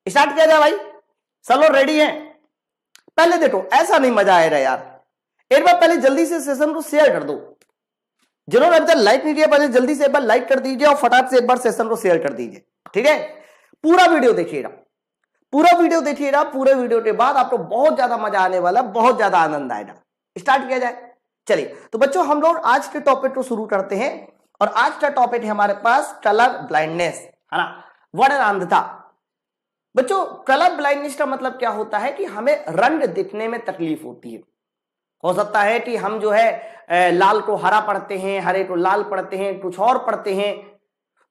Start किया जाए भाई, सब लोग रेडी हैं? पहले देखो, ऐसा नहीं मजा आएगा यार, एक बार पहले जल्दी से सेशन को शेयर कर दो। जिन्होंने अभी तक लाइक नहीं किया पहले जल्दी से एक बार लाइक कर दीजिए और फटाक से एक बार सेशन को शेयर कर दीजिए, ठीक है? पूरा वीडियो देखिएगा, पूरा वीडियो देखिएगा। पूरे वीडियो के बाद आपको बहुत ज्यादा मजा आने वाला, बहुत ज्यादा आनंद आएगा। स्टार्ट किया जाए, चलिए। तो बच्चों हम लोग आज के टॉपिक को शुरू करते हैं और आज का टॉपिक है हमारे पास कलर ब्लाइंडनेस, है ना, वर्ण अंधता। बच्चों कलर ब्लाइंडनेस का मतलब क्या होता है कि हमें रंग दिखने में तकलीफ होती है। हो सकता है कि हम जो है लाल को हरा पढ़ते हैं, हरे को लाल पढ़ते हैं, कुछ और पढ़ते हैं।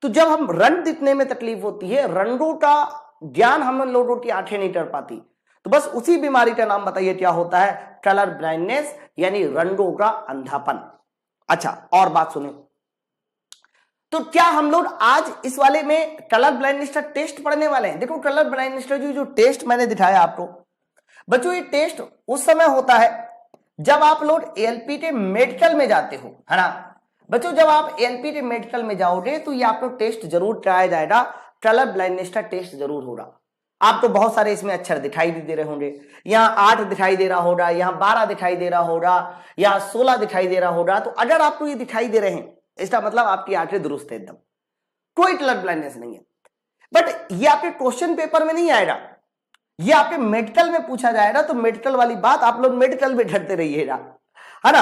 तो जब हम रंग दिखने में तकलीफ होती है, रंगों का ज्ञान हम लोगों की आंखें नहीं कर पाती, तो बस उसी बीमारी का नाम बताइए क्या होता है? कलर ब्लाइंडनेस, यानी रंगों का अंधापन। अच्छा, और बात सुने, तो क्या हम लोग आज इस वाले में कलर ब्लाइंडनेस का टेस्ट पढ़ने वाले हैं? देखो कलर ब्लाइंडनेस का जो टेस्ट मैंने दिखाया आपको बच्चों, ये टेस्ट उस समय होता है जब आप लोग एएलपी के मेडिकल में जाते हो, है ना बच्चों। जब आप एएलपी के मेडिकल में जाओगे तो ये आपको टेस्ट जरूर कराया जाएगा, कलर ब्लाइंडनेस का टेस्ट जरूर होगा। आपको बहुत सारे इसमें अक्षर दिखाई दे रहे होंगे, यहाँ 8 दिखाई दे रहा होगा, यहाँ 12 दिखाई दे रहा होगा, यहाँ 16 दिखाई दे रहा होगा। तो अगर आपको ये दिखाई दे रहे हैं इसका मतलब आपकी आंखें दुरुस्त है, एकदम कोई कलर ब्लाइंडनेस नहीं है। बट ये आपके क्वेश्चन पेपर में नहीं आएगा, ये आपके मेडिकल में पूछा जाएगा। तो मेडिकल वाली बात आप लोग मेडिकल में ढटते रहिएगा, है ना।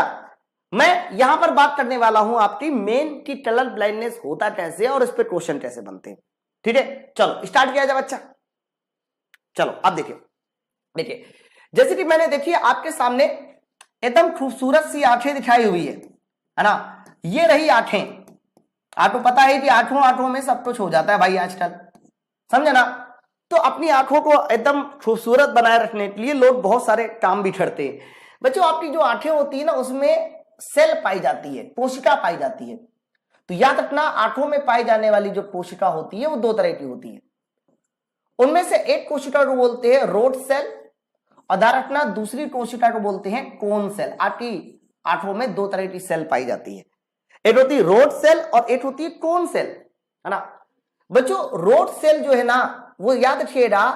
मैं यहां पर बात करने वाला हूं आपकी मेन की कलर ब्लाइंडनेस होता कैसे और इस पे क्वेश्चन कैसे बनते हैं, ठीक है? चलो स्टार्ट किया जाए बच्चा। चलो अब देखिए जैसे कि मैंने देखिए आपके सामने एकदम खूबसूरत सी आंखें दिखाई हुई है ना। ये रही आंखें। आपको पता है कि आंखों में सब कुछ हो जाता है भाई आजकल, समझे ना। तो अपनी आंखों को एकदम खूबसूरत बनाए रखने के लिए लोग बहुत सारे काम भी करते हैं। बच्चों आपकी जो आंखें होती है ना उसमें सेल पाई जाती है, कोशिका पाई जाती है। तो याद रखना आंखों में पाई जाने वाली जो कोशिका होती है वो 2 तरह की होती है। उनमें से एक कोशिका को बोलते हैं रोड सेल और ध्यान रखना दूसरी कोशिका को बोलते हैं कोन सेल। आपकी आंखों में 2 तरह की सेल पाई जाती है, एक होती है रोड सेल और एक होती है कोन सेल, है ना बच्चों। रोड सेल जो है ना वो याद रखिएगा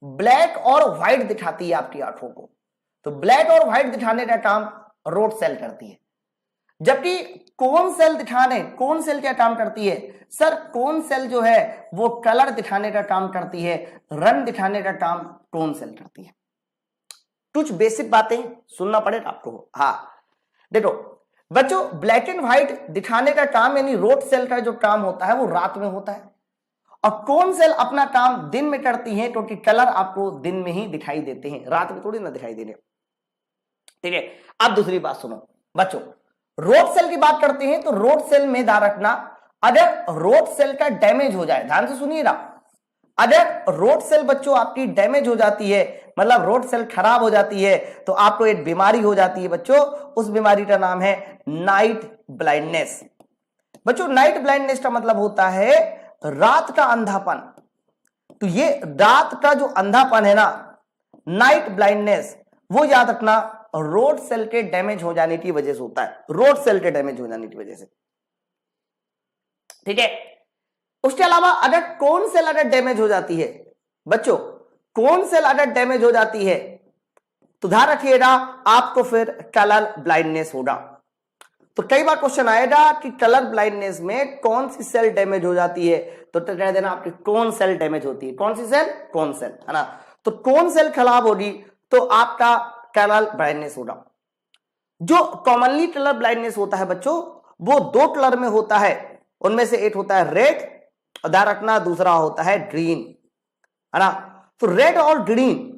ब्लैक और व्हाइट दिखाती है आपकी आंखों को। तो ब्लैक और व्हाइट दिखाने का काम रोड सेल करती है, जबकि कोन सेल क्या काम करती है? सर कोन सेल जो है वो कलर दिखाने का काम करती है, रंग दिखाने का काम कोन सेल करती है। कुछ बेसिक बातें सुनना पड़ेगा आपको। हाँ देखो बच्चों ब्लैक एंड व्हाइट दिखाने का काम यानी रोड सेल का जो काम होता है वो रात में होता है और कोन सेल अपना काम दिन में करती है, क्योंकि कलर आपको दिन में ही दिखाई देते हैं, रात में थोड़ी ना दिखाई दे रहे, ठीक है। अब दूसरी बात सुनो बच्चों, रोड सेल की बात करते हैं तो रोड सेल में ध्यान रखना अगर रोड सेल का डैमेज हो जाए, ध्यान से सुनिएगा, अगर रोड सेल बच्चों आपकी डैमेज हो जाती है मतलब रोड सेल खराब हो जाती है तो आपको एक बीमारी हो जाती है बच्चों। उस बीमारी का नाम है नाइट ब्लाइंडनेस। बच्चों नाइट ब्लाइंडनेस का मतलब होता है रात का अंधापन। तो ये रात का जो अंधापन है ना, नाइट ब्लाइंडनेस, वो याद रखना रोड सेल के डैमेज हो जाने की वजह से होता है, रोड सेल के डैमेज हो जाने की वजह से, ठीक है। उसके अलावा अगर कोन सेल अगर डैमेज हो जाती है बच्चों, कोन सेल अगर डैमेज हो जाती है तो ध्यान रखिएगा आपको फिर कलर ब्लाइंडनेस होगा। तो कई बार क्वेश्चन आएगा कि कलर ब्लाइंडनेस में कौन सी सेल डैमेज हो जाती है, तो कह देना आपकी कोन सेल डैमेज होती है। कौन सी सेल? कोन सेल, है ना। तो कोन सेल खराब होगी तो आपका कलर ब्लाइंडनेस होगा। जो कॉमनली कलर ब्लाइंडनेस होता है बच्चों वो 2 कलर में होता है, उनमें से एक होता है रेड और ध्यान रखना दूसरा होता है ग्रीन, है ना। तो रेड और ग्रीन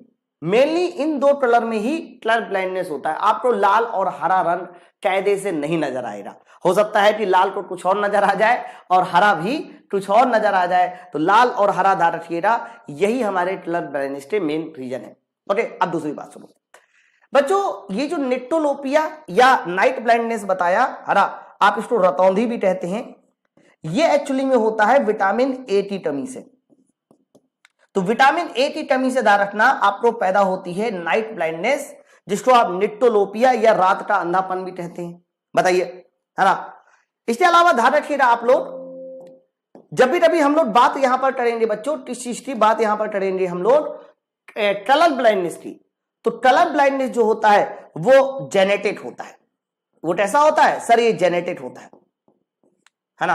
मेनली इन 2 कलर में ही कलर ब्लाइंडनेस होता है। आपको लाल और हरा रंग कायदे से नहीं नजर आएगा। हो सकता है कि लाल को कुछ और नजर आ जाए और हरा भी कुछ और नजर आ जाए। तो लाल और हरा ध्यान रखिएगा, यही हमारे कलर ब्लाइंडनेस के मेन रीजन है। ओके अब दूसरी बात सुनो बच्चों, ये जो निक्टोलोपिया या नाइट ब्लाइंडनेस बताया, है ना, आप इसको रतौंधी भी कहते हैं, ये एक्चुअली में होता है विटामिन ए की कमी से। तो विटामिन ए की कमी से ध्यान रखना आपको पैदा होती है नाइट ब्लाइंडनेस, जिसको आप निक्टोलोपिया या रात का अंधापन भी कहते हैं। बताइए, है ना। इसके अलावा ध्यान रखिएगा आप लोग जब भी कभी हम लोग बात यहां पर करेंगे बच्चों, किस चीज की बात यहां पर करेंगे हम लोग, कलर ब्लाइंडनेस की, तो कलर ब्लाइंडनेस जो होता है वो जेनेटिक होता है। वो कैसा होता है सर? ये जेनेटिक होता है ना।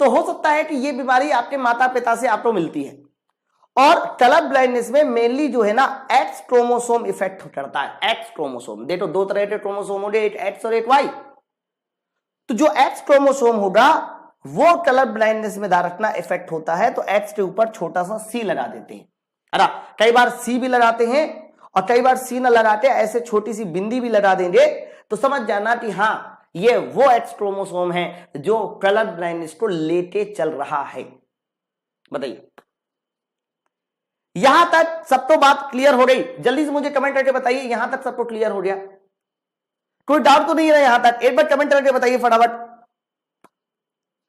तो हो सकता है कि ये बीमारी आपके माता पिता से आपको मिलती है। और कलर ब्लाइंडनेस में मेनली जो है ना एक्स क्रोमोसोम इफेक्ट करता है। एक्स क्रोमोसोम देखो, दो तरह के क्रोमोसोम होंगे, एक एक्स और एक वाई। तो जो एक्स क्रोमोसोम होगा वो कलर ब्लाइंडनेस में ध्यान रखना इफेक्ट होता है, तो एक्स के ऊपर छोटा सा सी लगा देते हैं, है ना। कई बार सी भी लगाते हैं और कई बार सी न लगाते ऐसे छोटी सी बिंदी भी लगा देंगे, तो समझ जाना कि हाँ ये वो एक्स क्रोमोसोम है जो कलर ब्लाइंडनेस को लेके चल रहा है। बताइए, यहां तक सबको बात क्लियर हो गई? जल्दी से मुझे कमेंट करके बताइए, यहां तक सबको क्लियर हो गया? कोई डाउट तो नहीं है यहां तक? एक बार कमेंट करके बताइए फटाफट।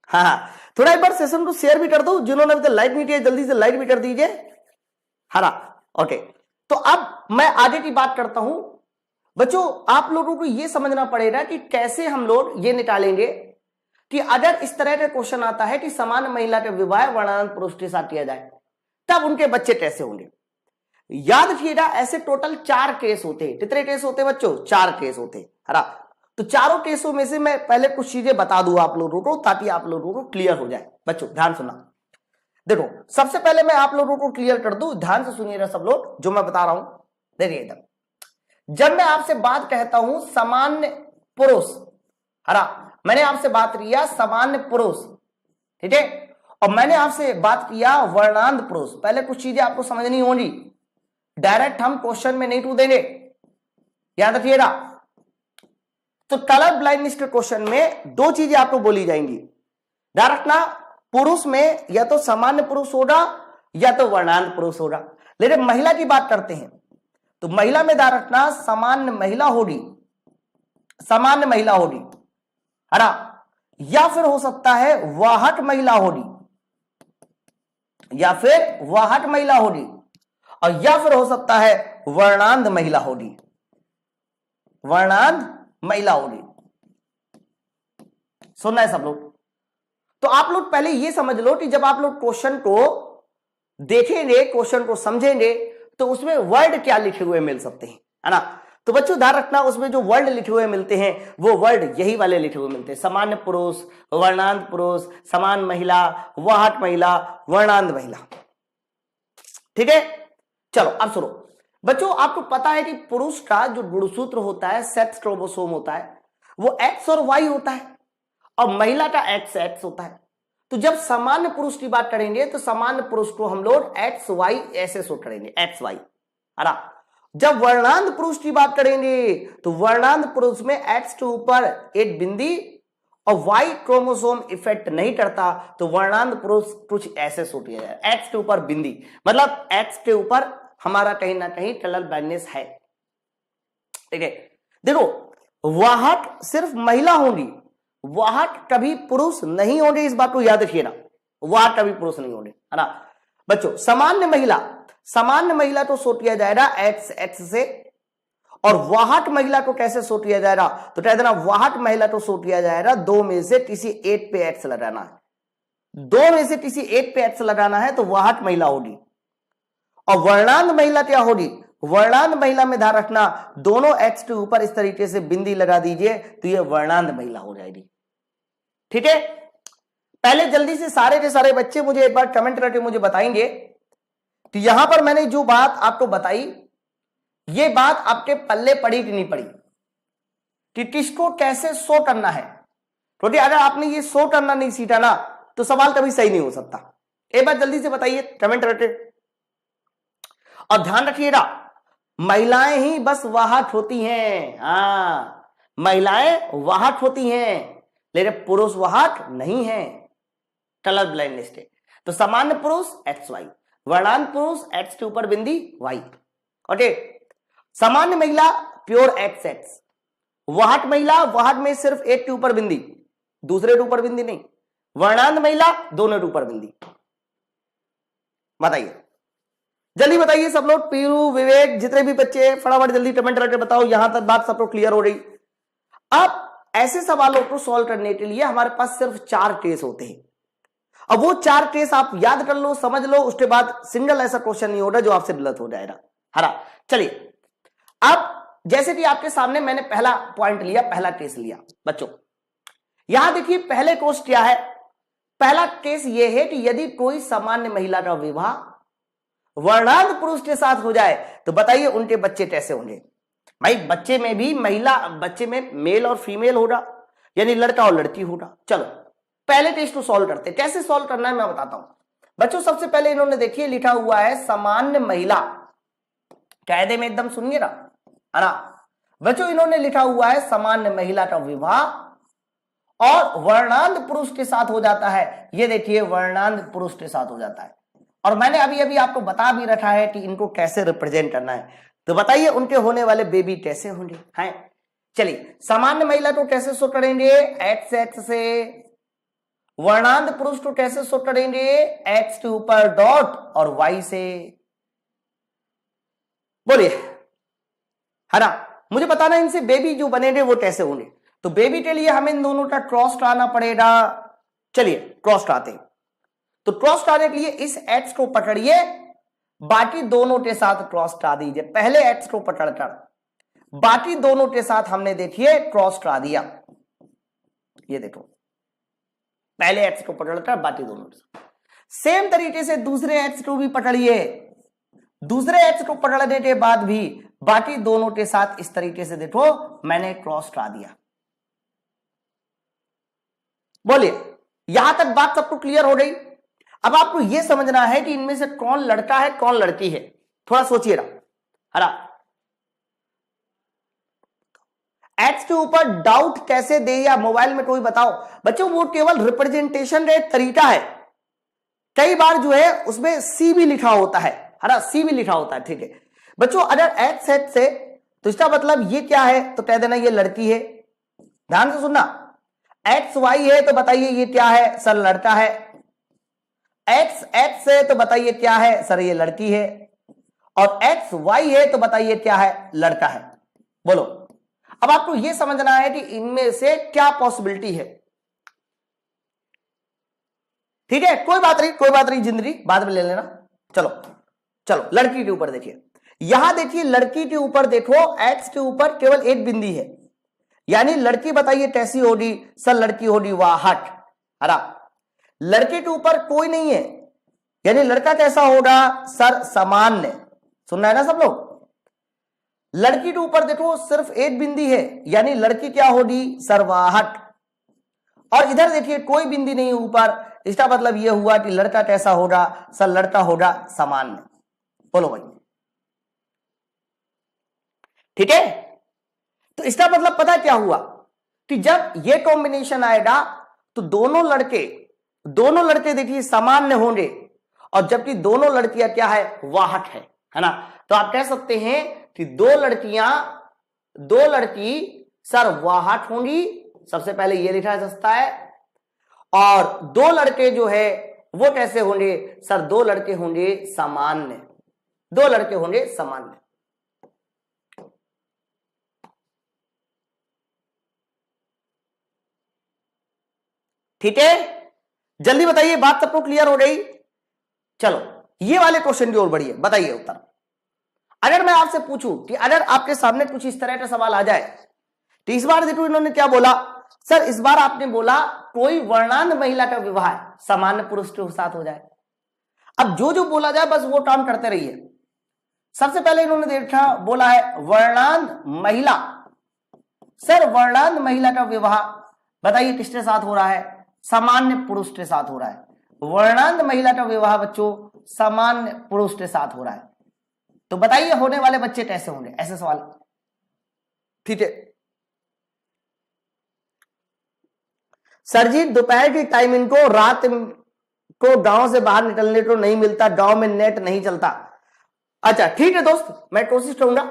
हाँ, थोड़ा एक बार सेशन को शेयर भी कर दो, जिन्होंने अभी तक लाइक नहीं किया जल्दी से लाइक भी कर दीजिए, है ना। ओके, तो अब मैं आगे की बात करता हूं बच्चों। आप लोगों को यह समझना पड़ेगा कि कैसे हम लोग ये निकालेंगे कि अगर इस तरह का क्वेश्चन आता है कि समान महिला का विवाह वर्णांत पुरुष के साथ किया जाए, तब उनके बच्चे कैसे होंगे। याद रखिएगा, ऐसे टोटल 4 केस होते हैं। कितने केस होते हैं बच्चों? 4 केस होते हैं, है ना। तो चारों केसों में से मैं पहले कुछ चीजें बता दूं आप लोगों को, ताकि आप लोगों को क्लियर हो जाए। बच्चों ध्यान सुनना, देखो सबसे पहले मैं आप लोगों को क्लियर कर दूं, ध्यान से सुनिएगा सब लोग जो मैं बता रहा हूं। देखिए एकदम, जब मैं आपसे बात कहता हूं सामान्य पुरुष, है ना, मैंने आपसे बात किया सामान्य पुरुष, ठीक है, और मैंने आपसे बात किया वर्णांत पुरुष। पहले कुछ चीजें आपको समझनी होंगी, डायरेक्ट हम क्वेश्चन में नहीं टू देंगे, याद रखिएगा। तो कलर ब्लाइंडनेस के क्वेश्चन में 2 चीजें आपको बोली जाएंगी, ध्यान रखना। पुरुष में या तो सामान्य पुरुष होगा या तो वर्णांत पुरुष होगा। लेकिन महिला की बात करते हैं तो महिला में ध्यान रखना सामान्य महिला होगी, सामान्य महिला होगी, है ना, या फिर हो सकता है वाहक महिला होगी, या फिर वाहक महिला होगी, और या फिर हो सकता है वर्णांत महिला होगी, वर्णांत महिला होगी। सुनना है सब लोग? तो आप लोग पहले ये समझ लो कि जब आप लोग क्वेश्चन को देखेंगे, क्वेश्चन को समझेंगे, तो उसमें वर्ड क्या लिखे हुए मिल सकते हैं, है ना। तो बच्चों ध्यान रखना, उसमें जो वर्ड लिखे हुए मिलते हैं वो वर्ड यही वाले लिखे हुए मिलते हैं, सामान्य पुरुष, वर्णांत पुरुष, समान महिला, वाहक महिला, वर्णांत महिला, ठीक है। चलो अब सुनो बच्चों, आपको पता है कि पुरुष का जो गुणसूत्र होता है, सेक्स क्रोमोसोम होता है, वो एक्स और वाई होता है, और महिला का एक्स एक्स होता है। तो जब सामान्य पुरुष की बात करेंगे तो सामान्य पुरुष को हम लोग एक्स वाई ऐसे शो करेंगे, एक्स वाई, है ना। जब वर्णांत पुरुष की बात करेंगे तो वर्णांत पुरुष में एक्स के ऊपर एक बिंदी और वाई क्रोमोसोम इफेक्ट नहीं करता, तो वर्णांत पुरुष कुछ ऐसे शो किया जाए, एक्स के ऊपर बिंदी, मतलब एक्स के ऊपर हमारा कहीं ना कहीं कलर ब्लाइंडनेस है, ठीक है। देखो, वाहक सिर्फ महिला होंगी, वाहक कभी पुरुष नहीं होंगे, इस बात को याद रखिएगा, वाहक कभी पुरुष नहीं होंगे, है ना। बच्चों सामान्य महिला, सामान्य महिला तो शो किया जाएगा एक्स एक्स से, और वाहक महिला को कैसे शो किया जाएगा, तो कह देना वाहक महिला को शो किया जाएगा 2 में से किसी एक पे एक्स लगाना है, 2 में से किसी एक पे एक्स लगाना है तो वाहक महिला होगी। और वर्णांत महिला क्या होगी? वर्णांत महिला में ध्यान रखना, दोनों एक्स के ऊपर इस तरीके से बिंदी लगा दीजिए तो ये वर्णांत महिला हो जाएगी, ठीक है। पहले जल्दी से सारे के सारे बच्चे मुझे एक बार कमेंट करके मुझे बताएंगे तो यहां पर मैंने जो बात आपको बताई, ये बात आपके पल्ले पड़ी कि नहीं पड़ी, कि किसको कैसे शो करना है। क्योंकि अगर आपने ये शो करना नहीं सीखा ना तो सवाल कभी सही नहीं हो सकता। एक बार जल्दी से बताइए कमेंट करके। और ध्यान रखिएगा, महिलाएं ही बस वाहक होती हैं, हाँ महिलाएं वाहक होती हैं, लेकिन पुरुष वाहक नहीं है कलर ब्लाइंडनेस के। तो सामान्य पुरुष एक्स वाई, वर्णांत पुरुष एक्स के ऊपर बिंदी वाई, ओके। सामान्य महिला प्योर एक्स एक्स, वाहक महिला वाहक में सिर्फ एक के ऊपर बिंदी, दूसरे के ऊपर बिंदी नहीं, वर्णांत महिला दोनों के ऊपर बिंदी। बताइए जल्दी बताइए सब लोग, पीरू विवेक जितने भी बच्चे फटाफट जल्दी कमेंट करके बताओ, यहां तक बात सब लोग क्लियर हो रही। अब ऐसे सवालों को सॉल्व करने के लिए हमारे पास सिर्फ 4 केस होते हैं, अब वो 4 ट्रेस आप याद कर लो, समझ लो, उसके बाद सिंगल ऐसा क्वेश्चन नहीं होगा जो आपसे गलत हो जाएगा। हरा, चलिए अब जैसे कि आपके सामने मैंने पहला पॉइंट लिया, पहला केस लिया बच्चों, यहां देखिए पहले केस क्या है। पहला केस यह है कि यदि कोई सामान्य महिला का विवाह वर्णांध पुरुष के साथ हो जाए तो बताइए उनके बच्चे कैसे होंगे। भाई बच्चे में भी महिला, बच्चे में मेल और फीमेल होगा, यानी लड़का और लड़की होगा। चलो पहले टेस्ट को सॉल्व करते हैं। कैसे सॉल्व करना है मैं बताता हूं बच्चों। सबसे पहले इन्होंने देखिए लिखा हुआ है सामान्य महिला, कायदे में एकदम सुनिएगा, है ना बच्चों। इन्होंने लिखा हुआ है सामान्य महिला का विवाह और वर्णांध पुरुष के साथ हो जाता है। ये देखिए वर्णांध पुरुष के साथ हो जाता है। और मैंने अभी अभी आपको बता भी रखा है कि इनको कैसे रिप्रेजेंट करना है। तो बताइए उनके होने वाले बेबी कैसे होंगे हैं। चलिए सामान्य महिला को कैसे शो करेंगे, एक्स एक्स से। वर्णांध पुरुष को कैसे शो करेंगे, एक्स के ऊपर डॉट और वाई से। बोलिए, है ना। मुझे बताना इनसे बेबी जो बनेंगे वो कैसे होंगे। तो बेबी के लिए हमें इन दोनों का क्रॉस कराना पड़ेगा। चलिए क्रॉस कराते हैं। तो क्रॉस कराने के लिए इस एक्स को पकड़िए, बाकी दोनों के साथ क्रॉस करा दीजिए। पहले एक्स को पकड़कर बाकी दोनों के साथ हमने देखिए क्रॉस करा दिया। ये देखो पहले एक्स को पकड़कर बाकी दोनों के साथ। सेम तरीके से दूसरे एक्स को भी पकड़िए। दूसरे एक्स को पकड़ने के बाद भी बाकी दोनों के साथ इस तरीके से देखो मैंने क्रॉस करा दिया। बोलिए, यहां तक बात सबको क्लियर हो गई। अब आपको यह समझना है कि इनमें से कौन लड़का है कौन लड़की है। थोड़ा सोचिएगा, हरा। एक्स के ऊपर डाउट कैसे दे या मोबाइल में कोई बताओ बच्चों। वो केवल रिप्रेजेंटेशन का एक तरीका है। कई बार जो है उसमें सी भी लिखा होता है, हरा, सी भी लिखा होता है। ठीक है बच्चों, अगर एक्स एक्स से तो इसका मतलब ये क्या है, तो कह देना ये लड़की है। ध्यान से सुनना, एक्स वाई है तो बताइए ये क्या है, सर लड़का है। एक्स एक्स है तो बताइए क्या है, सर ये लड़की है। और एक्स वाई है तो बताइए क्या है, लड़का है। बोलो, अब आपको यह समझना है कि इनमें से क्या पॉसिबिलिटी है। ठीक है, कोई बात नहीं, कोई बात नहीं, जिंदगी बाद में ले लेना। चलो चलो लड़की के ऊपर देखिए। यहां देखिए लड़की के ऊपर देखो, एक्स के ऊपर केवल एक बिंदी है, यानी लड़की बताइए कैसी होगी, सर लड़की होगी वाहट। हरा, लड़के के ऊपर कोई नहीं है, यानी लड़का कैसा होगा, सर सामान्य। सुनना है ना सब लोग। लड़की के ऊपर देखो सिर्फ एक बिंदी है, यानी लड़की क्या होगी, सरवाहट। और इधर देखिए कोई बिंदी नहीं ऊपर, इसका मतलब यह हुआ कि लड़का कैसा होगा, सर लड़का होगा सामान्य। बोलो भाई, ठीक है। तो इसका मतलब पता क्या हुआ कि जब ये कॉम्बिनेशन आएगा तो दोनों लड़के देखिए सामान्य होंगे, और जबकि दोनों लड़कियां क्या है, वाहट है ना। तो आप कह सकते हैं कि दो लड़की सर वाहट होंगी। सबसे पहले ये लिखा जा सकता है। और दो लड़के जो है वो कैसे होंगे, सर दो लड़के होंगे सामान्य। दो लड़के होंगे सामान्य। ठीक है, जल्दी बताइए, बात सबको क्लियर हो गई। चलो ये वाले क्वेश्चन की ओर बढ़िए, बताइए उत्तर। अगर मैं आपसे पूछूं कि अगर आपके सामने कुछ इस तरह का सवाल आ जाए, तो इस बार देखो इन्होंने क्या बोला, सर इस बार आपने बोला कोई वर्णांध महिला का विवाह सामान्य पुरुष के साथ हो जाए। अब जो जो बोला जाए बस वो काम करते रहिए। सबसे पहले इन्होंने देखा, बोला है वर्णांध महिला। सर वर्णांध महिला का विवाह बताइए किसके साथ हो रहा है, सामान्य पुरुष के साथ हो रहा है। वर्णांध महिला का विवाह बच्चों सामान्य पुरुष के साथ हो रहा है। तो बताइए होने वाले बच्चे कैसे होंगे, ऐसे सवाल। ठीक है सर जी, दोपहर के टाइम इनको रात को गांव से बाहर निकलने को नहीं मिलता, गांव में नेट नहीं चलता। अच्छा ठीक है दोस्त, मैं कोशिश करूंगा।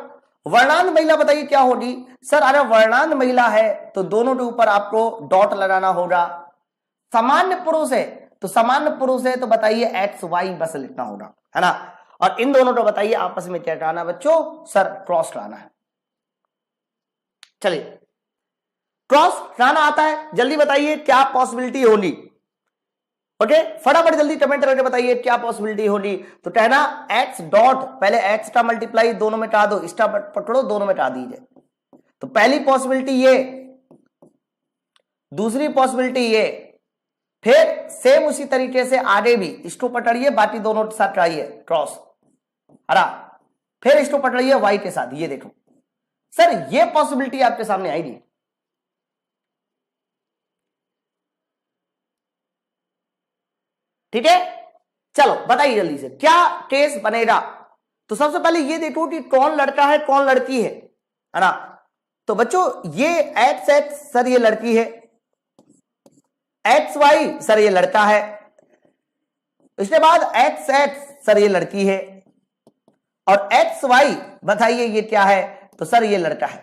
वर्णांध महिला बताइए क्या होगी, सर अगर वर्णांध महिला है तो दोनों के ऊपर आपको डॉट लगाना होगा। सामान्य पुरुष है तो सामान्य पुरुष है तो बताइए एक्स वाई बस लिखना होगा, है ना। और इन दोनों को बताइए आपस में क्या कराना बच्चों, सर क्रॉस कराना है। चलिए क्रॉस कराना आता है, जल्दी बताइए क्या पॉसिबिलिटी होगी। ओके फटाफट जल्दी कमेंट करके बताइए क्या पॉसिबिलिटी होगी। तो कहना एक्स डॉट, पहले एक्स का मल्टीप्लाई दोनों में हटा दो, इसका पकड़ो दोनों में हटा दीजिए। तो पहली पॉसिबिलिटी ये, दूसरी पॉसिबिलिटी ये, फिर सेम उसी तरीके से आगे भी इसको पकड़िए, बाकी दोनों के साथ कराइए क्रॉस, हरा, फिर इसको पकड़िए वाई के साथ। ये देखो सर ये पॉसिबिलिटी आपके सामने आएगी। ठीक है चलो बताइए जल्दी से क्या केस बनेगा। तो सबसे पहले ये देखो कि कौन लड़का है कौन लड़की है ना। तो बच्चों ये एक्स एक्स सर ये लड़की है, एक्स वाई सर ये लड़का है, इसके बाद एक्स एक्स सर ये लड़की है, और एक्स वाई बताइए ये क्या है। तो सर ये लड़का है।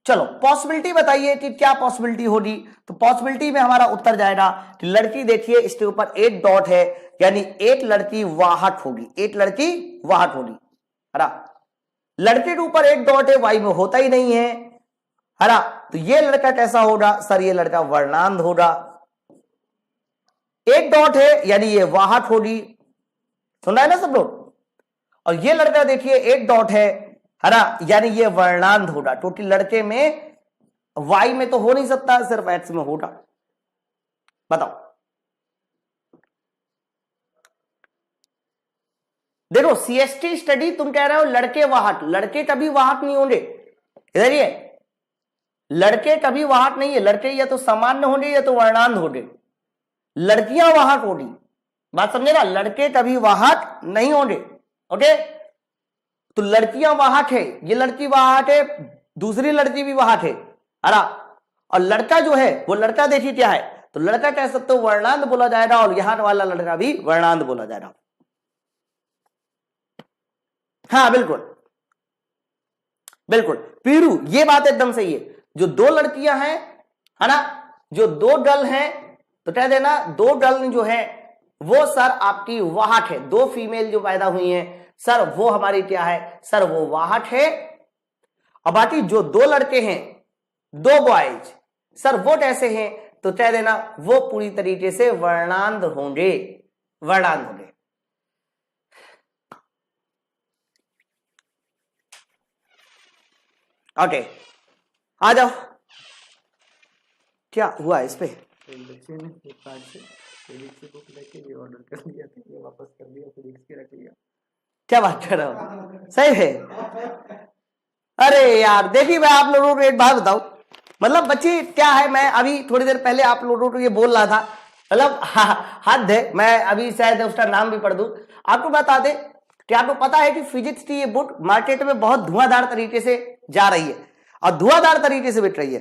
चलो पॉसिबिलिटी बताइए कि क्या पॉसिबिलिटी होगी। तो पॉसिबिलिटी में हमारा उत्तर जाएगा कि लड़की देखिए इसके ऊपर एक डॉट है, यानी एक लड़की वाहट होगी, एक लड़की वाहट होगी, हरा। लड़के के ऊपर एक डॉट है, वाई में होता ही नहीं है, हरा। तो ये लड़का कैसा होगा सर, ये लड़का वर्णांध होगा। एक डॉट है यानी ये वाहट होगी, सुना है ना सब लोग। और ये लड़का देखिए एक डॉट है, हरा, यानी ये वर्णांध होगा, क्योंकि लड़के में वाई में तो हो नहीं सकता, सिर्फ एक्स में होगा। बताओ देखो सीएसटी स्टडी तुम कह रहे हो लड़के वाहट, लड़के कभी वाहट नहीं होंगे। इधर ये लड़के कभी वाहट नहीं है, लड़के या तो सामान्य होंगे या तो वर्णांध होंगे, लड़कियां वाहट होगी। बात समझे ना, लड़के कभी वाहट नहीं होंगे। ओके तो लड़कियां वाहट है, ये लड़की वाहट है, दूसरी लड़की भी वाहट है, अरा। और लड़का जो है वो लड़का देखिए क्या है, तो लड़का कह सकते हो वर्णांध बोला जाएगा, और यहां वाला लड़का भी वर्णांध बोला जाएगा। हाँ बिल्कुल बिल्कुल पीरू ये बात एकदम सही है। जो दो लड़कियां हैं है ना, जो दो डल हैं, तो कह देना दो डल जो है वो सर आपकी वाहट है, दो फीमेल जो पैदा हुई हैं सर वो हमारी क्या है सर वो वाहट है। और बाकी जो दो लड़के हैं दो बॉयज सर वो कैसे हैं, तो कह देना वो पूरी तरीके से वर्णांध होंगे, वर्णांध होंगे। ओके आ जाओ क्या हुआ इस पे। बच्चे ने फ्लिपकार्ट से फिजिक्स बुक लेके ये ऑर्डर कर दिया था, ये वापस कर दिया, फिजिक्स की रख लिया। क्या बात कर रहे हो, सही है। अरे यार देखिए मैं आप लोगों को एक बात बताऊं, मतलब बच्चे क्या है, मैं अभी थोड़ी देर पहले आप लोगों को ये बोल रहा था, मतलब हद है, मैं अभी शायद उसका नाम भी पढ़ दूं। आपको बता दे कि आपको पता है कि फिजिक्स की ये बुक मार्केट में बहुत धुआंधार तरीके से जा रही है और धुआंधार तरीके से बिक रही है।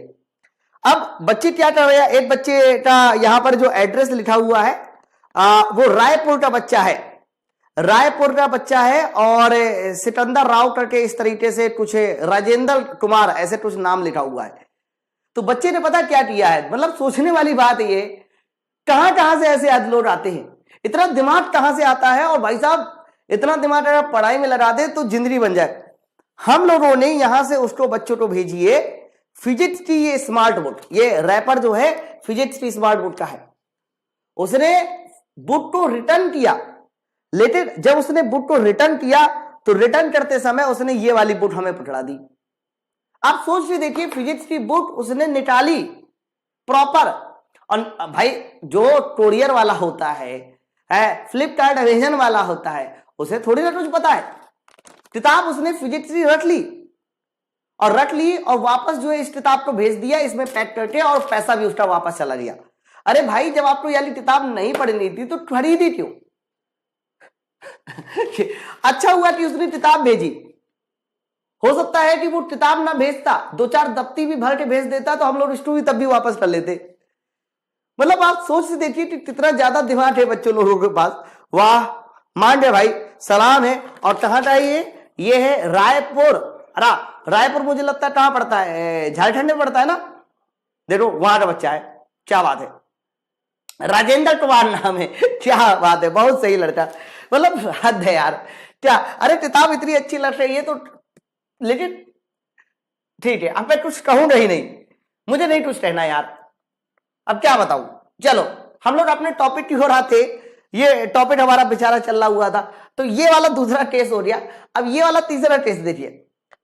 अब बच्चे क्या कर रहे हैं, एक बच्चे का यहां पर जो एड्रेस लिखा हुआ है वो रायपुर का बच्चा है, रायपुर का बच्चा है, और सिकंदर राव करके इस तरीके से कुछ राजेंद्र कुमार ऐसे कुछ नाम लिखा हुआ है। तो बच्चे ने पता क्या किया है, मतलब सोचने वाली बात ये, कहां कहां से ऐसे लोग आते हैं, इतना दिमाग कहां से आता है। और भाई साहब इतना दिमाग अगर पढ़ाई में लगा दे तो जिंदगी बन जाए। हम लोगों ने यहां से उसको बच्चों को भेजिए फिजिक्स की ये स्मार्ट बुक, ये रैपर जो है फिजिक्स की स्मार्ट बुक का है। उसने बुक को रिटर्न किया, लेकिन जब उसने बुक को रिटर्न किया तो रिटर्न करते समय उसने ये वाली बुक हमें पकड़ा दी। आप सोच के देखिए फिजिक्स की बुक उसने निकाली प्रॉपर। और भाई जो कोरियर वाला होता है फ्लिपकार्ट अमेजन वाला होता है, उसे थोड़ी ना कुछ पता है। किताब उसने फिजिक्स की रख ली और वापस जो है इस किताब को भेज दिया इसमें पैक करके, और पैसा भी उसका वापस चला गया। अरे भाई जब आपको ये किताब नहीं पढ़नी थी तो खरीदी क्यों? अच्छा हुआ कि उसने किताब भेजी, हो सकता है कि वो किताब ना भेजता, दो चार दफ्ती भी भर के भेज देता तो हम लोग इसको भी तब भी वापस कर लेते। मतलब आप सोच से देखिए कि कितना ज्यादा दिमाग है बच्चों लोगों के पास। वाह मान गए भाई, सलाम है। और कहां का है ये है रायपुर। अरे रायपुर मुझे लगता है कहां पड़ता है, झारखंड में पड़ता है ना। देखो वहां का बच्चा है, क्या बात है, राजेंद्र कुमार नाम है, क्या बात है, बहुत सही लड़का। मतलब हद है यार क्या। अरे किताब इतनी अच्छी लग रही है तो, लेकिन ठीक है अब मैं कुछ कहूंगा ही नहीं, मुझे नहीं कुछ कहना यार, अब क्या बताऊं। चलो हम लोग अपने टॉपिक की ओर आते, ये टॉपिक हमारा बेचारा चल रहा हुआ था, तो ये वाला दूसरा टेस्ट हो गया। अब ये वाला तीसरा टेस्ट देखिए,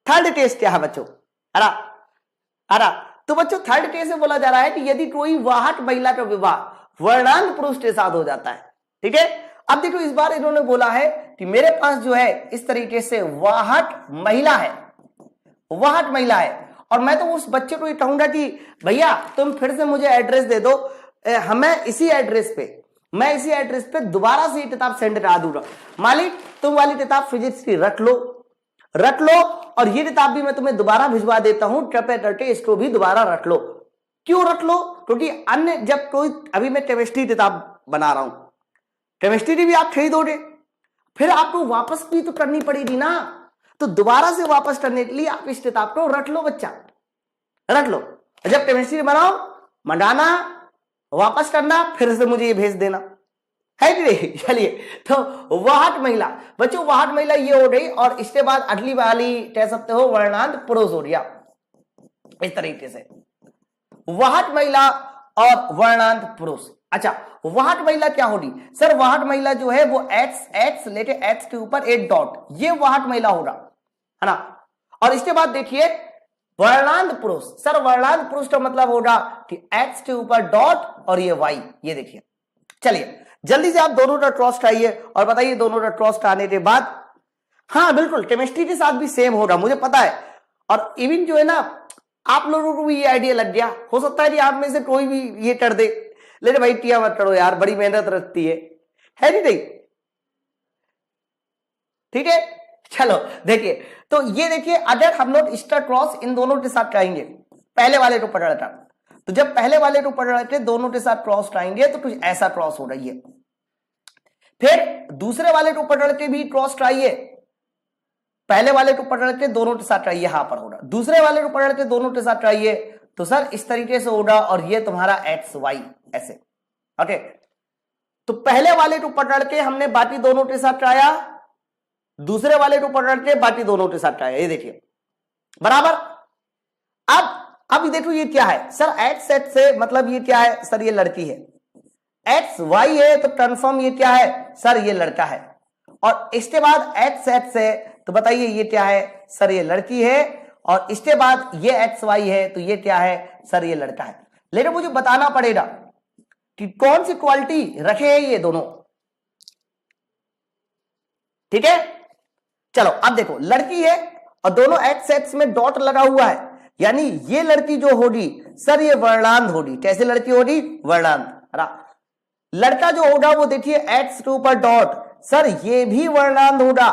थर्ड टेस्ट क्या है बच्चों, अरा तो बच्चों थर्ड टेस्ट में बोला जा रहा है कि यदि कोई वाहक महिला का विवाह वर्णांध पुरुष के साथ हो जाता है, ठीक है। अब देखो इस बार इन्होंने बोला है कि मेरे पास जो है इस तरीके से वाहक महिला है, वाहक महिला है, और मैं तो उस बच्चे को ये कहूंगा कि भैया तुम फिर से मुझे एड्रेस दे दो, हमें इसी एड्रेस पे दोबारा से ये किताब सेंड करा दूंगा। मालिक तुम वाली किताब फिजिक्स की रख लो, और ये किताब भी मैं तुम्हें दोबारा भिजवा देता हूं, कृपया करके इसको भी दोबारा रख लो। क्यों रख लो? क्योंकि अन्य जब कोई, अभी मैं केमिस्ट्री किताब बना रहा हूं, केमिस्ट्री की भी आप खरीदोगे, फिर आपको वापस भी तो करनी पड़ेगी ना, तो दोबारा से वापस करने के लिए आप इस किताब को रख लो बच्चा, रख लो। जब केमिस्ट्री बनाओ, मंगाना, वापस करना, फिर से मुझे ये भेज देना, है कि नहीं। चलिए, तो वाहक महिला बच्चों, वाहक महिला ये हो गई, और इसके बाद अगली वाली कह सकते हो वर्णांध पुरुष हो गया। इस तरीके से वाहक महिला और वर्णांध पुरुष। अच्छा, वाहक महिला क्या होगी सर? वाहक महिला जो है वो एक्स लेके एक्स के ऊपर एक डॉट, ये वाहक महिला होगा, है ना। और इसके बाद देखिए वर्णांध पुरुष। सर वर्णांध पुरुष का मतलब होगा कि एक्स के ऊपर डॉट और ये वाई, ये देखिए। चलिए जल्दी से आप दोनों का क्रॉस कराइए और बताइए दोनों का क्रॉस कराने के बाद, हाँ बिल्कुल केमिस्ट्री के साथ भी सेम होगा, मुझे पता है। और इवन जो है ना, आप लोगों को भी ये आइडिया लग गया, हो सकता है कि आप में से कोई भी ये कर दे, लेकिन भाई किया मत करो यार, बड़ी मेहनत रखती है नहीं? ठीक है, चलो देखिए, तो ये देखिए, अगर हम लोग इसका क्रॉस इन दोनों के साथ कराएंगे, पहले वाले को पकड़ था, तो जब पहले वाले को पकड़ के दोनों के साथ क्रॉस कराएंगे तो कुछ ऐसा क्रॉस हो रही है। फिर दूसरे वाले को पकड़ के भी क्रॉस कराइए, पहले वाले को पकड़ के दोनों के साथ कराइए, यहां पर होगा। दूसरे वाले को पकड़ के दोनों के साथ कराइए, तो सर इस तरीके से होगा, और ये तुम्हारा एक्स वाई ऐसे। ओके, तो पहले वाले को पकड़ के हमने बाकी दोनों के साथ कराया, दूसरे वाले को पकड़ के बाकी दोनों के साथ कराया, ये देखिए बराबर। अब देखो ये क्या है सर? एक्स एक्स से मतलब ये क्या है सर? ये लड़की है। एक्स वाई है तो कंफर्म ये क्या है सर? ये लड़का है। और इसके बाद एक्स एक्स है तो बताइए ये क्या है सर? ये लड़की है। और इसके बाद ये एक्स वाई है तो ये क्या है सर? ये लड़का है। लेकिन मुझे बताना पड़ेगा कि कौन सी क्वालिटी रखे हैं ये दोनों, ठीक है। चलो अब देखो, लड़की है और दोनों एक्स एक्स में डॉट लगा हुआ है, यानी ये लड़की जो होगी सर ये वर्णांध होगी। कैसे लड़की होगी? वर्णांध। लड़का जो होगा वो देखिए एक्स के ऊपर डॉट, सर ये भी वर्णांध होगा,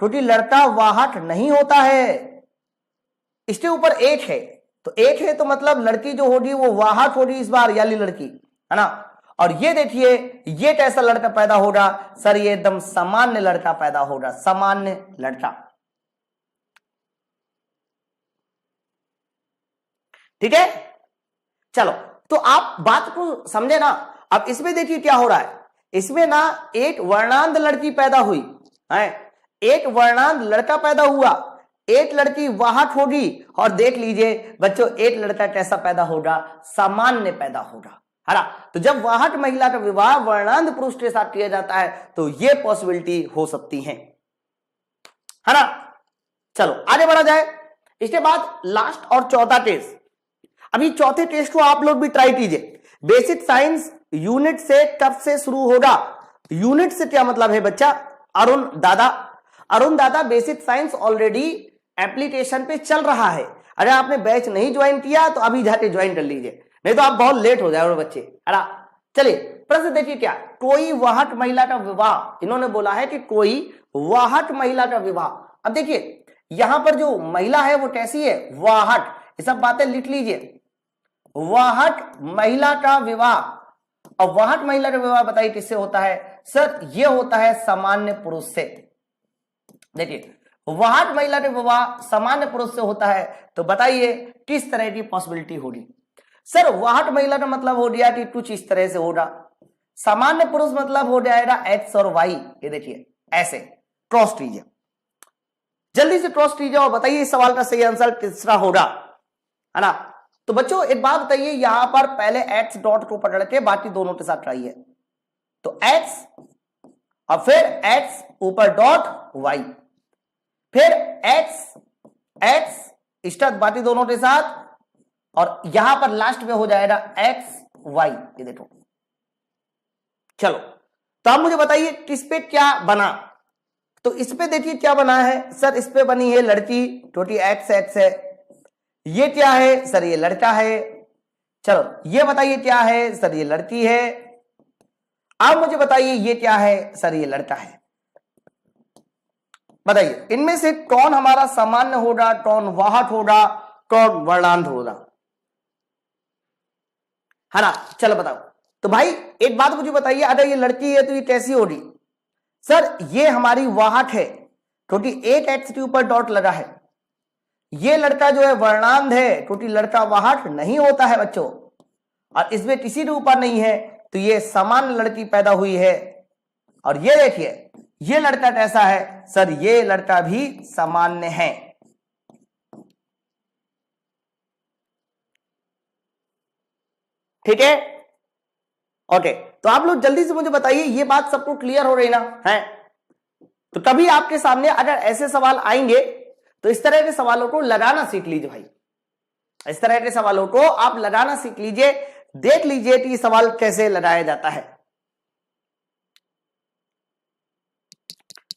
क्योंकि लड़का वाहक नहीं होता है। इसके ऊपर एक है, तो एक है तो मतलब लड़की जो होगी वो वाहक होगी इस बार, यानी लड़की, है ना। और ये देखिए ये कैसा लड़का पैदा होगा सर? ये एकदम सामान्य लड़का पैदा होगा, सामान्य लड़का, ठीक है। चलो तो आप बात को समझे ना। अब इसमें देखिए क्या हो रहा है, इसमें ना एक वर्णांध लड़की पैदा हुई है, एक वर्णांध लड़का पैदा हुआ, एक लड़की वाहक होगी, और देख लीजिए बच्चों एक लड़का कैसा पैदा होगा? सामान्य पैदा होगा, है ना। तो जब वाहक महिला का विवाह वर्णांध पुरुष के साथ किया जाता है तो ये पॉसिबिलिटी हो सकती है ना। चलो आगे बढ़ा जाए। इसके बाद लास्ट और चौथा टेस्ट। अभी चौथे टेस्ट को आप लोग भी ट्राई कीजिए। बेसिक साइंस यूनिट से कब से शुरू होगा? यूनिट से क्या मतलब है बच्चा? अरुण दादा बेसिक साइंस ऑलरेडी एप्लीकेशन पे चल रहा है। अगर आपने बैच नहीं ज्वाइन किया तो अभी जाके ज्वाइन कर लीजिए, नहीं तो आप बहुत लेट हो जाओगे बच्चे, है ना। चलिए प्रश्न देखिए क्या, कोई वाहक महिला का विवाह, इन्होंने बोला है कि कोई वाहक महिला का विवाह। अब देखिए यहां पर जो महिला है वो कैसी है? वाहक। ये सब बातें लिख लीजिए, वाहक महिला का विवाह। और वाहक महिला का विवाह बताइए किससे होता है सर? ये होता है सामान्य पुरुष से। देखिए वाहक महिला का विवाह सामान्य पुरुष से होता है, तो बताइए किस तरह की पॉसिबिलिटी होगी सर? वाहक महिला का मतलब हो गया कि कुछ इस तरह से होगा, सामान्य पुरुष मतलब हो जाएगा एक्स और वाई। ये देखिए ऐसे क्रॉस कीजिए, जल्दी से क्रॉस कीजिए और बताइए इस सवाल का सही आंसर किसका होगा, है ना। तो बच्चों एक बात बताइए, यहां पर पहले एक्स डॉट को पकड़ के बाकी दोनों के साथ ट्राई है, तो एक्स और फिर एक्स ऊपर डॉट वाई, फिर एक्स एक्स स्टार्ट बाकी दोनों के साथ, और यहां पर लास्ट में हो जाएगा एक्स वाई। ये देखो, चलो तो आप मुझे बताइए किस पे क्या बना। तो इस पे देखिए क्या बना है सर, इस पे बनी है लड़की, छोटी एक्स एक्स है। ये क्या है सर, ये लड़का है। चलो ये बताइए क्या है सर, ये लड़की है। आप मुझे बताइए ये क्या है सर, ये लड़का है। बताइए इनमें से कौन हमारा सामान्य होगा, कौन वाहक होगा, कौन वर्णांत होगा, है ना। चलो बताओ। तो भाई एक बात मुझे बताइए, अगर ये लड़की है तो ये कैसी होगी सर, ये हमारी वाहक है क्योंकि एक एक्स के ऊपर डॉट लगा है। ये लड़का जो है वर्णांत है क्योंकि लड़का वाहक नहीं होता है बच्चों, और इसमें किसी के ऊपर नहीं है, तो ये सामान्य लड़की पैदा हुई है। और ये देखिए ये लड़का कैसा है सर, ये लड़का भी सामान्य है। ठीक है, ओके। तो आप लोग जल्दी से मुझे बताइए, ये बात सबको क्लियर हो रही ना है। तो कभी आपके सामने अगर ऐसे सवाल आएंगे तो इस तरह के सवालों को लगाना सीख लीजिए भाई, इस तरह के सवालों को आप लगाना सीख लीजिए, देख लीजिए कि ये सवाल कैसे लगाया जाता है।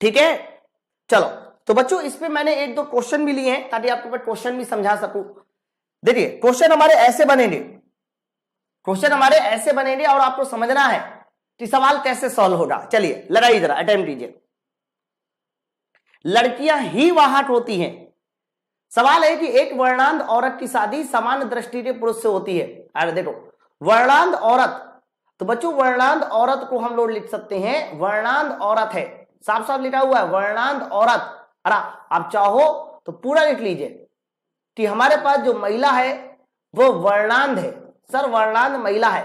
ठीक है, चलो तो बच्चों इस पे मैंने एक दो क्वेश्चन भी लिए हैं ताकि आपको मैं क्वेश्चन भी समझा सकूं। देखिए क्वेश्चन हमारे ऐसे बनेंगे, क्वेश्चन हमारे ऐसे बनेंगे और आपको समझना है कि सवाल कैसे सॉल्व होगा। चलिए लगाइए जरा, अटेम्प्ट कीजिए। लड़कियां ही वाहक होती हैं। सवाल है कि एक वर्णांत औरत की शादी सामान्य दृष्टि के पुरुष से होती है। अरे देखो वर्णांत औरत, तो बच्चों वर्णांत औरत को हम लोग लिख सकते हैं, वर्णांत औरत है, साफ साफ लिखा हुआ है वर्णांत औरत। अरे आप चाहो तो पूरा लिख लीजिए कि हमारे पास जो महिला है वो वर्णांत है सर, वर्णांत महिला है,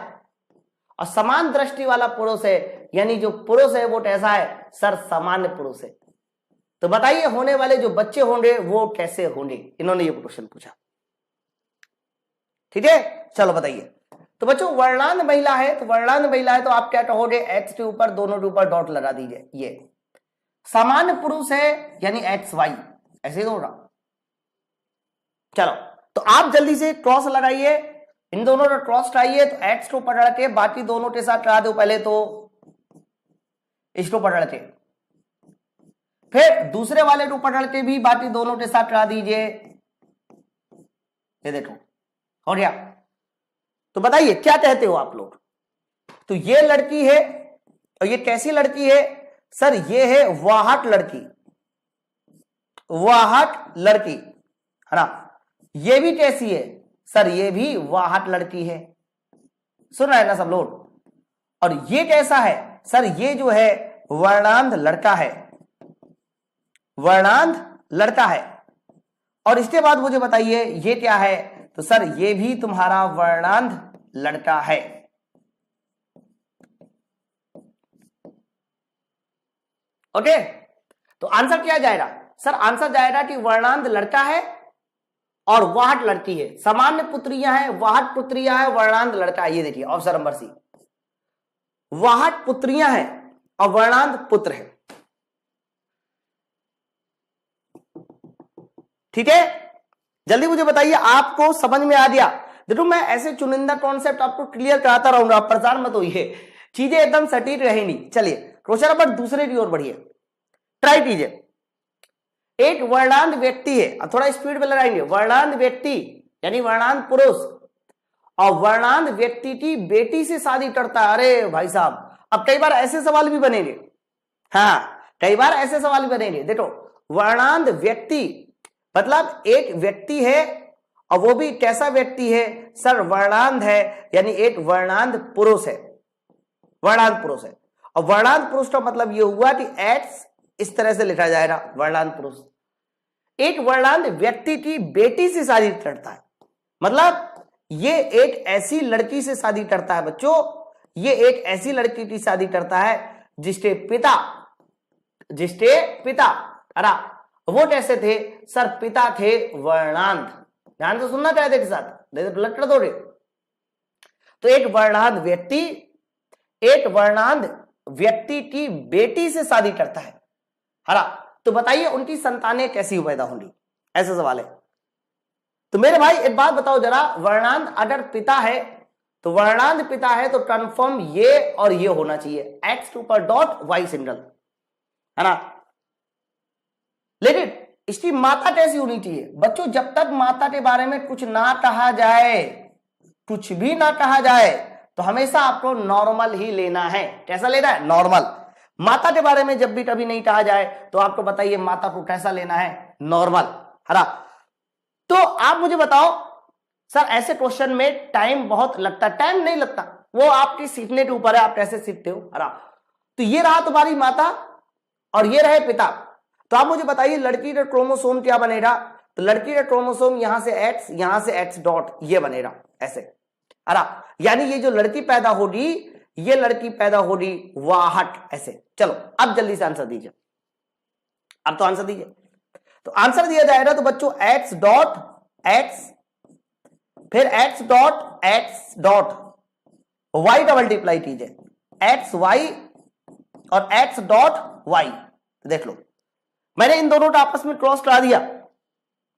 और समान दृष्टि वाला पुरुष है, यानी जो पुरुष है वो कैसा है सर, सामान्य पुरुष है। तो बताइए होने वाले जो बच्चे होंगे वो कैसे होंगे, इन्होंने ये क्वेश्चन पूछा। ठीक है, चलो बताइए। तो बच्चों वर्णांत महिला है, तो वर्णांत महिला है तो आप क्या कहोगे, एक्स के ऊपर दोनों के ऊपर डॉट लगा दीजिए। ये सामान्य पुरुष है यानी एक्स वाई, ऐसे ही होगा। चलो तो आप जल्दी से क्रॉस लगाइए, इन दोनों का क्रॉस कराइए, तो एक्स को पकड़ के बाकी दोनों के साथ करा दो, पहले तो इसको पकड़ के, फिर दूसरे वाले को पकड़ के भी बाकी दोनों के साथ करा दीजिए। ये देखो हो गया। तो बताइए क्या कहते हो आप लोग। तो ये लड़की है, और ये कैसी लड़की है सर, ये है वाहक लड़की, वाहक लड़की, है ना। ये भी कैसी है सर, ये भी वाहक लड़की है, सुन रहे हैं ना सब लोग। और ये कैसा है सर, ये जो है वर्णांत लड़का है, वर्णांत लड़का है। और इसके बाद मुझे बताइए ये क्या है, तो सर ये भी तुम्हारा वर्णांत लड़का है। ओके, तो आंसर क्या जाएगा सर, आंसर जाएगा कि वर्णांत लड़का है और वाहक लड़की है, सामान्य पुत्रियां हैं, वाहक पुत्रियां हैं, वर्णांत लड़का है। ये देखिए ऑप्शन नंबर सी, वाहक पुत्रियां हैं और वर्णांत पुत्र है। ठीक है, जल्दी मुझे बताइए आपको समझ में आ गया। देखो मैं ऐसे चुनिंदा कॉन्सेप्ट आपको क्लियर कराता रहूंगा, आप परेशान मत होइए, चीजें एकदम सटीक रहेंगी। चलिए क्वेश्चन नंबर दूसरे की ओर बढ़िए, ट्राई कीजिए। एक वर्णांत व्यक्ति है, अब थोड़ा स्पीड में लगाएंगे, वर्णांत व्यक्ति यानी वर्णांत पुरुष और वर्णांत व्यक्ति की बेटी से शादी करता है। अरे भाई साहब, अब कई बार ऐसे सवाल भी बनेंगे, हाँ कई बार ऐसे सवाल भी बनेंगे। देखो वर्णांत व्यक्ति मतलब एक व्यक्ति है, और वो भी कैसा व्यक्ति है सर, वर्णांत है, यानी एक वर्णांत पुरुष है, वर्णांत पुरुष है। और वर्णांत पुरुष का मतलब ये हुआ कि एक्स इस तरह से लिखा जाएगा, वर्णांत पुरुष। एक वर्णांत व्यक्ति की बेटी से शादी करता है, मतलब ये एक ऐसी लड़की से शादी करता है बच्चों, ये एक ऐसी लड़की की शादी करता है जिसके पिता अरे वो कैसे थे सर, पिता थे वर्णांत। ध्यान से सुनना चाहते के साथ, ब्लड कर दोगे। तो एक वर्णांध व्यक्ति की बेटी से शादी करता है ना, तो बताइए उनकी संतानें कैसी पैदा होंगी, ऐसा सवाल है। तो मेरे भाई एक बात बताओ जरा, वर्णांध अगर पिता है तो वर्णांध पिता है तो कंफर्म ये और ये होना चाहिए, एक्स के ऊपर डॉट वाई सिंगल, है ना। लेकिन इसकी माता कैसी होनी चाहिए बच्चों? जब तक माता के बारे में कुछ ना कहा जाए, कुछ भी ना कहा जाए, तो हमेशा आपको नॉर्मल ही लेना है। कैसा लेना है? नॉर्मल। माता के बारे में जब भी कभी नहीं कहा जाए तो आपको बताइए माता को कैसा लेना है? नॉर्मल, है ना। तो आप मुझे बताओ सर, ऐसे क्वेश्चन में टाइम बहुत लगता है। टाइम नहीं लगता, वो आपकी सीखने के ऊपर है, आप कैसे सीखते हो, है ना। तो ये रहा तुम्हारी माता और ये रहे पिता। तो आप मुझे बताइए लड़की का क्रोमोसोम क्या बनेगा? तो लड़की का क्रोमोसोम यहां से एक्स, यहां से एक्स डॉट, ये बनेगा ऐसे, है ना। यानी ये जो लड़की पैदा होगी, ये लड़की पैदा होगी वाहट, ऐसे। चलो अब जल्दी से आंसर दीजिए, अब तो आंसर दीजिए। तो आंसर दिया जाएगा तो बच्चों एक्स डॉट एक्स, फिर एक्स डॉट वाई का मल्टीप्लाई कीजिए, एक्स वाई और एक्स डॉट वाई। देख लो मैंने इन दोनों का आपस में क्रॉस करा दिया,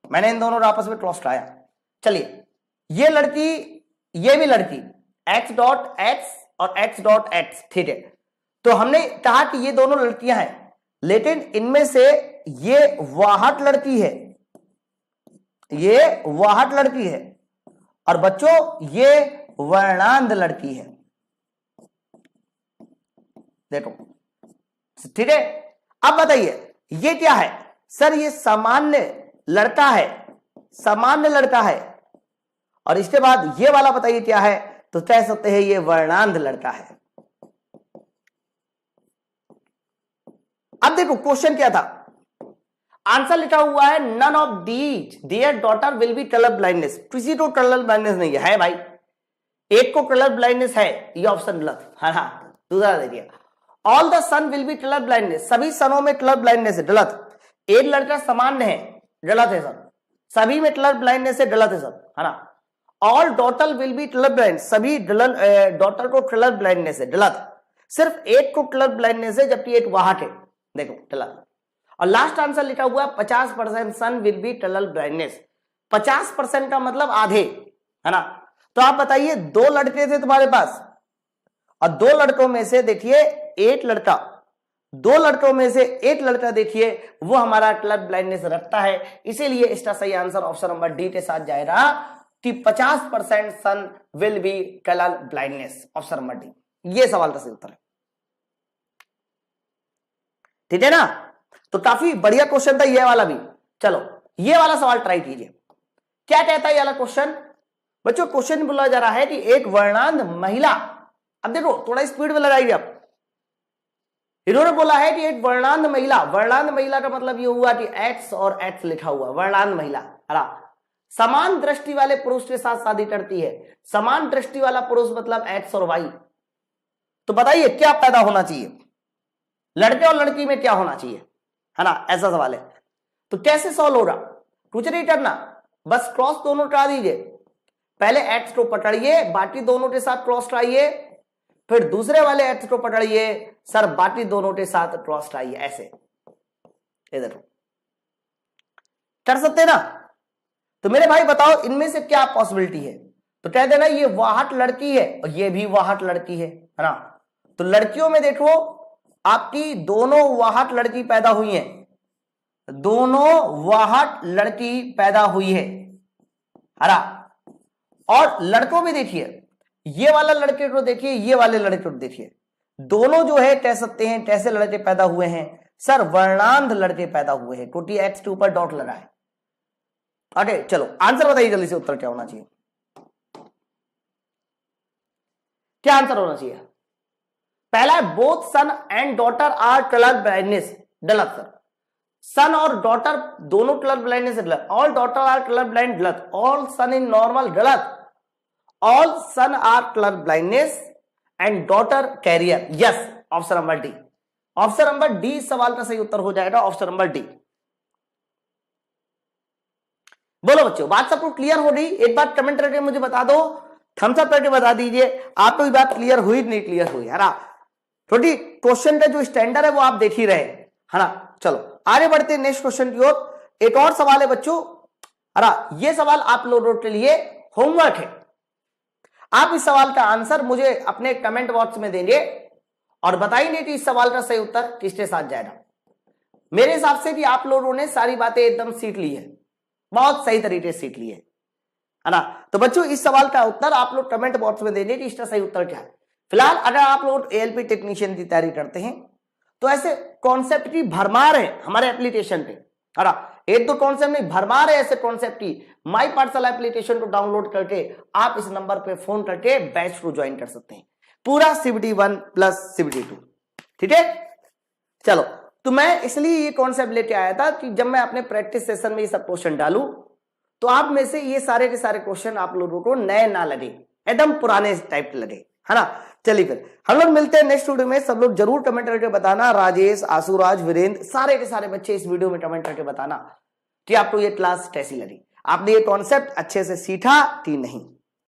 मैंने इन दोनों का आपस में क्रॉस कराया। चलिए ये लड़की, ये भी लड़की, एक्स डॉट एक्स और एक्स डॉट एक्स, ठीक है। तो हमने कहा कि ये दोनों लड़कियां हैं, लेकिन इनमें से ये वाहट लड़की है, ये वाहट लड़की है, और बच्चों ये वर्णांध लड़की है। देखो ठीक है। अब बताइए ये क्या है? सर ये सामान्य लड़का है, सामान्य लड़का है। और इसके बाद ये वाला बताइए क्या है? तो कह सकते हैं ये वर्णांध लड़का है। अब देखो क्वेश्चन क्या था, आंसर लिखा हुआ है none of these their daughter will be colour blindness. किसी को कलर ब्लाइंडनेस नहीं है भाई, एक को कलर ब्लाइंडनेस है, ये ऑप्शन गलत, हाँ दूसरा देखिए, all the son will be colour blindness, सभी सनों में कलर ब्लाइंडनेस है, गलत। एक लड़का सामान्य है, गलत है सर। सभी में कलर ब्लाइंडनेस है, गलत है सर, है ना। All daughter will be colour blind, सभी डॉटर को कलर ब्लाइंडनेस है, गलत। सिर्फ एक को कलर ब्लाइंडनेस है, जबकि एक वाहक है, देखो गलत। और लास्ट आंसर लिखा हुआ है 50% son will be colour blindness. 50% का मतलब आधे, है ना। तो आप बताइए दो लड़के थे तुम्हारे पास, और दो लड़कों में से देखिए एक लड़का, दो लड़कों में से एक लड़का देखिए वो हमारा कलर ब्लाइंडनेस रखता है, इसीलिए इसका सही आंसर ऑप्शन नंबर डी के साथ जाएगा कि 50% son will be colour blindness, option number D. ये सवाल का सही उत्तर है, ठीक है ना। तो काफी बढ़िया क्वेश्चन था ये वाला भी। चलो ये वाला सवाल ट्राई कीजिए, क्या कहता है ये वाला क्वेश्चन? बच्चों क्वेश्चन बोला जा रहा है कि एक वर्णांध महिला, अब देखो थोड़ा स्पीड में लगाइए आप। इन्होंने बोला है कि एक वर्णांध महिला, वर्णांध महिला का मतलब ये हुआ कि एक्स और एक्स लिखा हुआ, वर्णांध महिला, समान दृष्टि वाले पुरुष के साथ शादी करती है। समान दृष्टि वाला पुरुष मतलब एक्स और वाई। तो बताइए क्या पैदा होना चाहिए, लड़के और लड़की में क्या होना चाहिए, है ना, ऐसा सवाल है। तो कैसे सॉल्व होगा? कुछ नहीं करना, बस क्रॉस दोनों करा दीजिए। पहले एक्स को पकड़िए, बाकी दोनों के साथ क्रॉस कराइए, फिर दूसरे वाले एक्स को पकड़िए सर, बाकी दोनों के साथ क्रॉस कराइए, ऐसे। इधर कर सकते ना। तो मेरे भाई बताओ इनमें से क्या पॉसिबिलिटी है? तो कह देना ये वाहट लड़की है और ये भी वाहट लड़की है ना। तो लड़कियों में देखो आपकी दोनों वाहट लड़की पैदा हुई है, दोनों वाहट लड़की पैदा हुई है, ना। और लड़कों में देखिए ये वाला लड़के को देखिए, ये वाले लड़के को देखिए, दोनों जो है कह सकते हैं कैसे लड़के पैदा हुए हैं सर? वर्णांध लड़के पैदा हुए हैं, क्योंकि एक्स के ऊपर डॉट लगा है। ओके चलो आंसर बताइए जल्दी से, उत्तर क्या होना चाहिए, क्या आंसर होना चाहिए? पहला है both son and daughter are colour blindness, गलत सर। सन और डॉटर दोनों कलर ब्लाइंडनेस है, गलत। All daughter are colour blind, गलत। ऑल सन इन नॉर्मल, गलत। All son are colour blindness and daughter carrier, yes, option number D. Option number D सवाल का सही उत्तर हो जाएगा, ऑप्शन नंबर डी। बोलो बच्चों, बात सबको क्लियर हो रही? एक बार कमेंट करके मुझे बता दो, थम्स अप करके बता दीजिए आपको ये बात क्लियर हुई नहीं क्लियर हुई, है ना? थोड़ी क्वेश्चन का जो स्टैंडर्ड है वो आप देख ही रहे है ना। चलो आगे बढ़ते हैं नेक्स्ट क्वेश्चन की ओर। एक और सवाल है बच्चों, है ना, ये सवाल आप लोगों के लिए होमवर्क है। आप इस सवाल का आंसर मुझे अपने कमेंट बॉक्स में देंगे और बताएंगे कि इस सवाल का सही उत्तर किसके साथ जाएगा। मेरे हिसाब से भी आप लोगों ने सारी बातें एकदम सीख ली है, बहुत सही तरीके से सीख ली है ना। तो बच्चों इस सवाल का उत्तर आप लोग कमेंट बॉक्स में देंगे कि इसका सही उत्तर क्या है। फिलहाल अगर आप लोग एएलपी टेक्नीशियन की तैयारी करते हैं तो ऐसे कॉन्सेप्ट की भरमार है हमारे एप्लीकेशन पे, है ना। एक तो कॉन्सेप्ट नहीं, भरमार है ऐसे कॉन्सेप्ट की। माई पाठशाला एप्लीकेशन को डाउनलोड करके आप इस नंबर पे फोन करके बैच को ज्वाइन कर सकते हैं, पूरा CBT 1 प्लस CBT 2, ठीक है। चलो, तो मैं इसलिए ये कॉन्सेप्ट लेके आया था कि जब मैं अपने प्रैक्टिस सेशन में ये सब क्वेश्चन डालूं तो आप में से ये सारे के सारे क्वेश्चन आप लोगों को नए ना लगे, एकदम पुराने टाइप के लगे, है ना। चलिए फिर हम लोग मिलते हैं नेक्स्ट वीडियो में। सब लोग जरूर कमेंट करके बताना, राजेश, आशुराज, वीरेंद्र, सारे के सारे बच्चे इस वीडियो में कमेंट करके बताना कि आपको ये क्लास कैसी लगी, आपने ये कॉन्सेप्ट अच्छे से सीखा कि नहीं।